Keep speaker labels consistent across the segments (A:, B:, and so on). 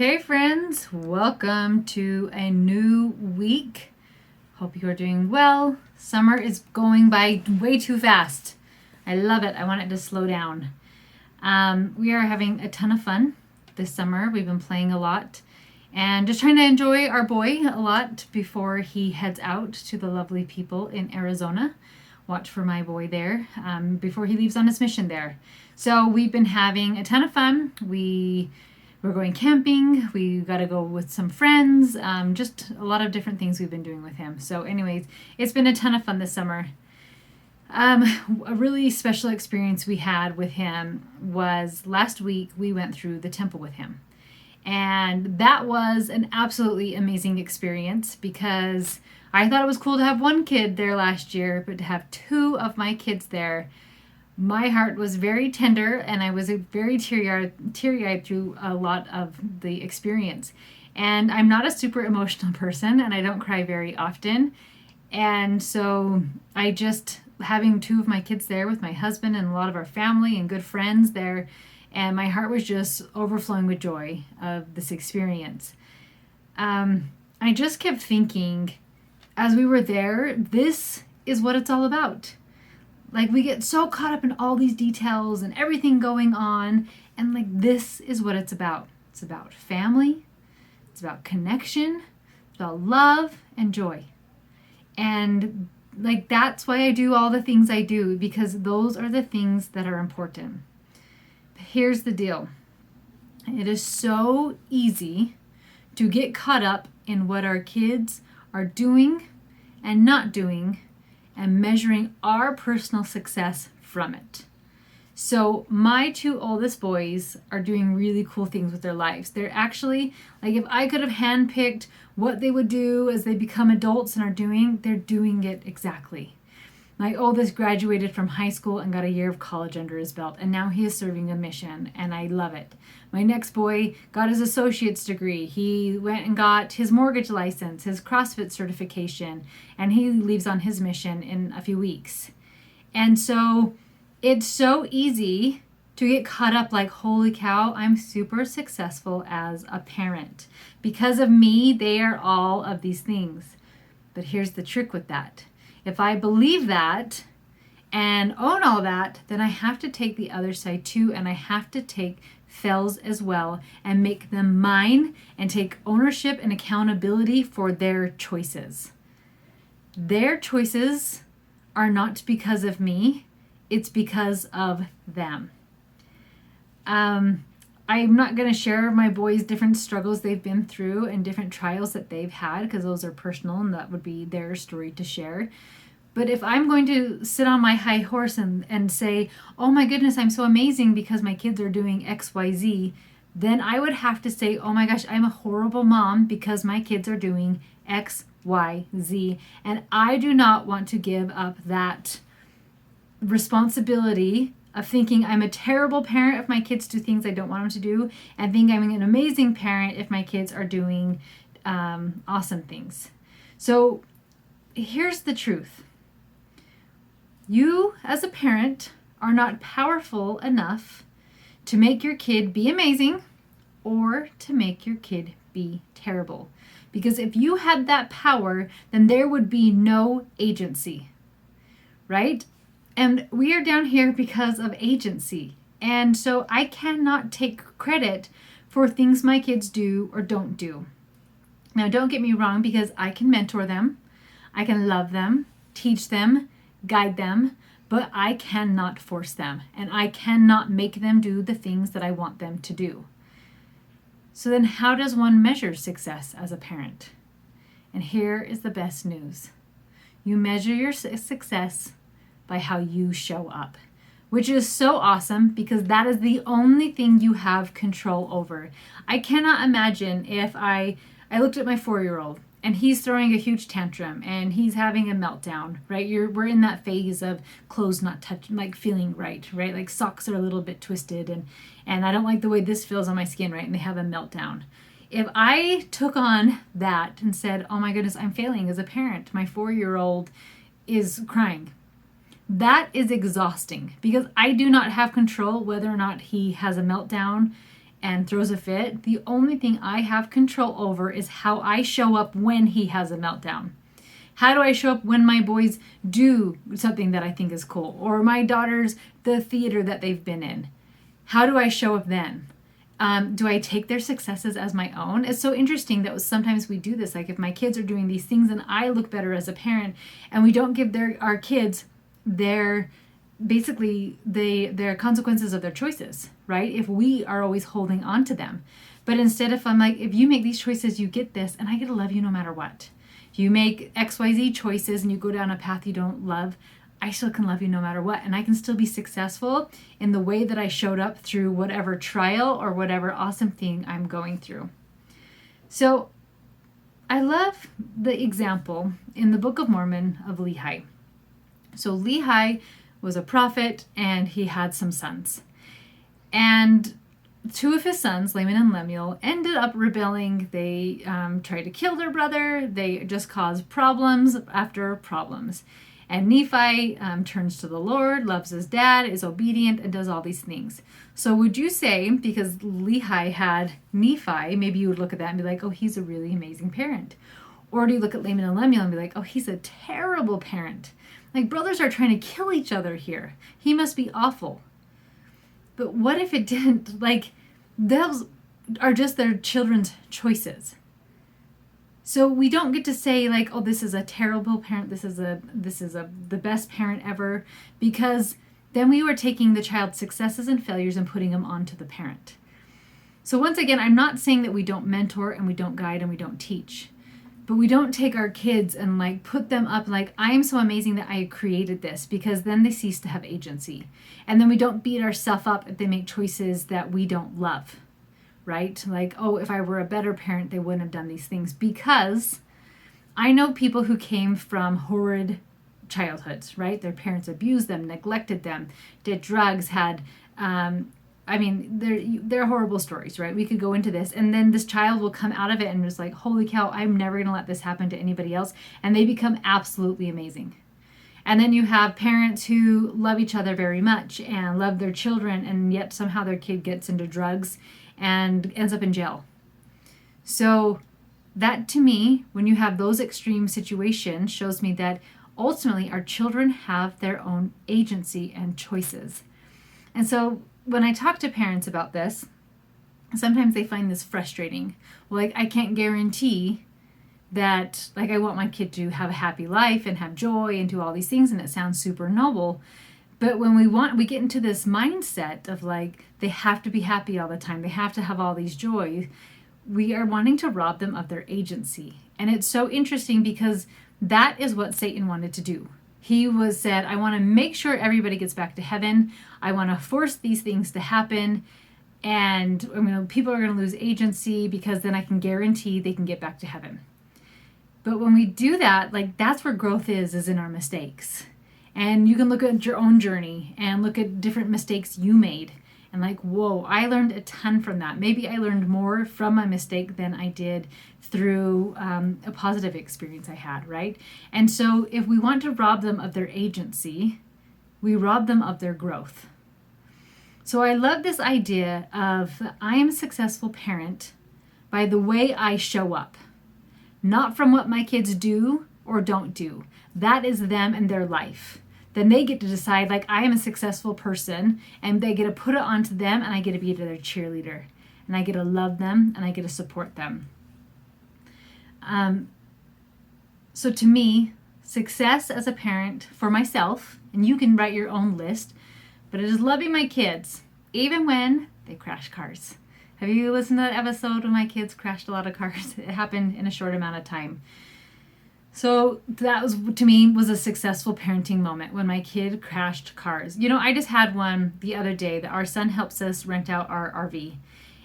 A: Okay, friends, welcome to a new week. Hope you are doing well. Summer is going by way too fast. I love it. I want it to slow down. We are having a ton of fun this summer. We've been playing a lot and just trying to enjoy our boy a lot before he heads out to the lovely people in Arizona. Watch for my boy there before he leaves on his mission there. So we've been having a ton of fun. We're going camping. We got to go with some friends. Just a lot of different things we've been doing with him. So anyways, it's been a ton of fun this summer. A really special experience we had with him was last week we went through the temple with him. And that was an absolutely amazing experience because I thought it was cool to have one kid there last year, but to have two of my kids there, my heart was very tender and I was very teary-eyed through a lot of the experience. And I'm not a super emotional person and I don't cry very often. And so having two of my kids there with my husband and a lot of our family and good friends there, and my heart was just overflowing with joy of this experience. I just kept thinking as we were there, this is what it's all about. Like, we get so caught up in all these details and everything going on, and like, this is what it's about. It's about family, it's about connection, it's about love and joy. And like, that's why I do all the things I do, because those are the things that are important. But here's the deal. It is so easy to get caught up in what our kids are doing and not doing and measuring our personal success from it. So my two oldest boys are doing really cool things with their lives. They're actually, like, if I could have handpicked what they would do as they become adults and are doing, they're doing it exactly. My oldest graduated from high school and got a year of college under his belt, and now he is serving a mission, and I love it. My next boy got his associate's degree. He went and got his mortgage license, his CrossFit certification, and he leaves on his mission in a few weeks. And so it's so easy to get caught up like, holy cow, I'm super successful as a parent. Because of me, they are all of these things. But here's the trick with that. If I believe that and own all that, then I have to take the other side too, and I have to take fails as well and make them mine and take ownership and accountability for their choices. Their choices are not because of me, it's because of them. I'm not going to share my boys' different struggles they've been through and different trials that they've had, because those are personal and that would be their story to share. But if I'm going to sit on my high horse and say, oh my goodness, I'm so amazing because my kids are doing X, Y, Z, then I would have to say, oh my gosh, I'm a horrible mom because my kids are doing X, Y, Z. And I do not want to give up that responsibility of thinking I'm a terrible parent if my kids do things I don't want them to do, and think I'm an amazing parent if my kids are doing awesome things. So here's the truth. You, as a parent, are not powerful enough to make your kid be amazing or to make your kid be terrible. Because if you had that power, then there would be no agency, right? And we are down here because of agency. And so I cannot take credit for things my kids do or don't do. Now, don't get me wrong, because I can mentor them, I can love them, teach them, guide them, but I cannot force them, and I cannot make them do the things that I want them to do. So then how does one measure success as a parent? And here is the best news. You measure your success by how you show up, which is so awesome because that is the only thing you have control over. I cannot imagine if I looked at my 4-year-old and he's throwing a huge tantrum and he's having a meltdown, right? We're in that phase of clothes not touching, like feeling right? Like socks are a little bit twisted and I don't like the way this feels on my skin, right? And they have a meltdown. If I took on that and said, oh my goodness, I'm failing as a parent, my 4-year-old is crying, that is exhausting because I do not have control whether or not he has a meltdown and throws a fit, the only thing I have control over is how I show up when he has a meltdown. How do I show up when my boys do something that I think is cool? Or my daughters, the theater that they've been in. How do I show up then? Do I take their successes as my own? It's so interesting that sometimes we do this. Like if my kids are doing these things and I look better as a parent, and we don't give our kids their consequences of their choices, right? If we are always holding on to them. But instead, if I'm like, if you make these choices, you get this, and I get to love you no matter what. If you make XYZ choices and you go down a path you don't love, I still can love you no matter what. And I can still be successful in the way that I showed up through whatever trial or whatever awesome thing I'm going through. So I love the example in the Book of Mormon of Lehi. So Lehi was a prophet and he had some sons. And two of his sons, Laman and Lemuel, ended up rebelling. They tried to kill their brother. They just caused problems after problems. And Nephi turns to the Lord, loves his dad, is obedient, and does all these things. So would you say, because Lehi had Nephi, maybe you would look at that and be like, oh, he's a really amazing parent? Or do you look at Laman and Lemuel and be like, oh, he's a terrible parent? Like, brothers are trying to kill each other here. He must be awful. But what if it didn't? Like, those are just their children's choices. So we don't get to say like, oh, this is a terrible parent. This is the best parent ever, because then we were taking the child's successes and failures and putting them onto the parent. So once again, I'm not saying that we don't mentor and we don't guide and we don't teach, but we don't take our kids and like put them up like, I am so amazing that I created this, because then they cease to have agency. And then we don't beat ourselves up if they make choices that we don't love. Right? Like, oh, if I were a better parent, they wouldn't have done these things. Because I know people who came from horrid childhoods, right? Their parents abused them, neglected them, did drugs, had, they're horrible stories, right? We could go into this. And then this child will come out of it and just like, holy cow, I'm never going to let this happen to anybody else. And they become absolutely amazing. And then you have parents who love each other very much and love their children, and yet somehow their kid gets into drugs and ends up in jail. So that, to me, when you have those extreme situations, shows me that ultimately our children have their own agency and choices. And so when I talk to parents about this, sometimes they find this frustrating. Well, like, I can't guarantee that, like, I want my kid to have a happy life and have joy and do all these things, and it sounds super noble. But when we get into this mindset of like, they have to be happy all the time, they have to have all these joys, we are wanting to rob them of their agency. And it's so interesting because that is what Satan wanted to do. He said, I want to make sure everybody gets back to heaven. I want to force these things to happen. And people are going to lose agency, because then I can guarantee they can get back to heaven. But when we do that, like, that's where growth is in our mistakes. And you can look at your own journey and look at different mistakes you made. And like, whoa, I learned a ton from that. Maybe I learned more from my mistake than I did through a positive experience I had, right? And so if we want to rob them of their agency, we rob them of their growth. So I love this idea of, I am a successful parent by the way I show up, not from what my kids do or don't do. That is them and their life. Then they get to decide, like, I am a successful person, and they get to put it onto them, and I get to be their cheerleader, and I get to love them, and I get to support them. So to me, success as a parent for myself, and you can write your own list, but it is loving my kids, even when they crash cars. Have you listened to that episode when my kids crashed a lot of cars? It happened in a short amount of time. So that was, to me, was a successful parenting moment when my kid crashed cars. I just had one the other day that our son helps us rent out our RV.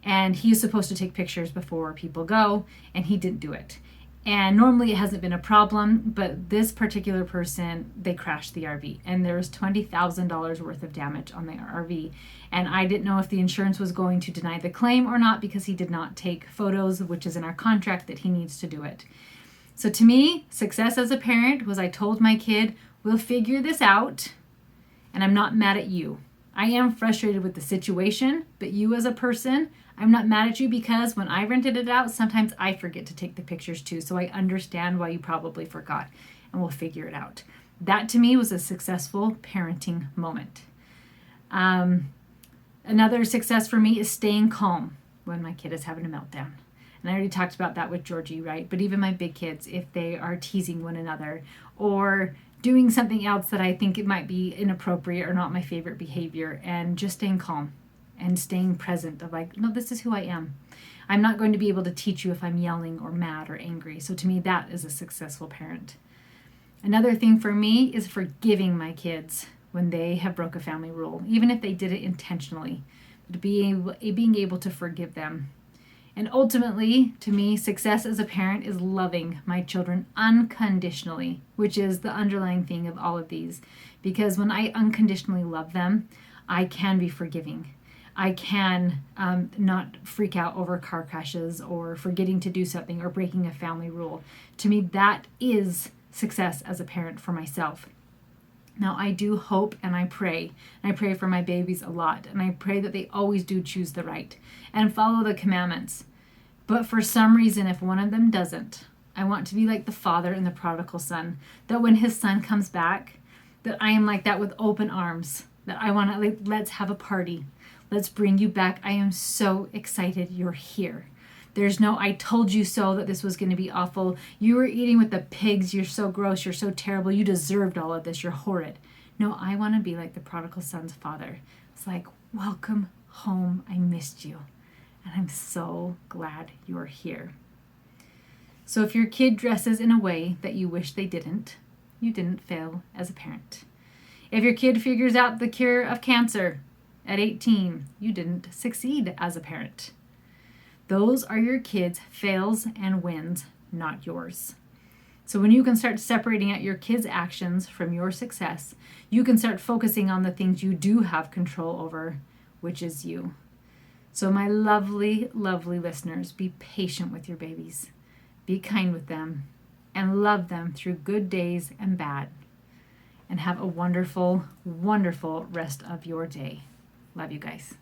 A: And he's supposed to take pictures before people go, and he didn't do it. And normally it hasn't been a problem, but this particular person, they crashed the RV. And there was $20,000 worth of damage on the RV. And I didn't know if the insurance was going to deny the claim or not, because he did not take photos, which is in our contract that he needs to do it. So to me, success as a parent was, I told my kid, we'll figure this out, and I'm not mad at you. I am frustrated with the situation, but you as a person, I'm not mad at you because when I rented it out, sometimes I forget to take the pictures too. So I understand why you probably forgot, and we'll figure it out. That to me was a successful parenting moment. Another success for me is staying calm when my kid is having a meltdown. And I already talked about that with Georgie, right? But even my big kids, if they are teasing one another or doing something else that I think it might be inappropriate or not my favorite behavior, and just staying calm and staying present of like, no, this is who I am. I'm not going to be able to teach you if I'm yelling or mad or angry. So to me, that is a successful parent. Another thing for me is forgiving my kids when they have broke a family rule, even if they did it intentionally, but being able to forgive them. And ultimately, to me, success as a parent is loving my children unconditionally, which is the underlying thing of all of these. Because when I unconditionally love them, I can be forgiving. I can not freak out over car crashes or forgetting to do something or breaking a family rule. To me, that is success as a parent for myself. Now, I do hope and I pray for my babies a lot, and I pray that they always do choose the right and follow the commandments. But for some reason, if one of them doesn't, I want to be like the father in the prodigal son, that when his son comes back, that I am like that with open arms, that I want to, like, let's have a party. Let's bring you back. I am so excited you're here. There's no, I told you so that this was going to be awful. You were eating with the pigs. You're so gross. You're so terrible. You deserved all of this. You're horrid. No, I want to be like the prodigal son's father. It's like, welcome home. I missed you. And I'm so glad you're here. So if your kid dresses in a way that you wish they didn't, you didn't fail as a parent. If your kid figures out the cure of cancer at 18, you didn't succeed as a parent. Those are your kids' fails and wins, not yours. So when you can start separating out your kids' actions from your success, you can start focusing on the things you do have control over, which is you. So my lovely, lovely listeners, be patient with your babies. Be kind with them and love them through good days and bad. And have a wonderful, wonderful rest of your day. Love you guys.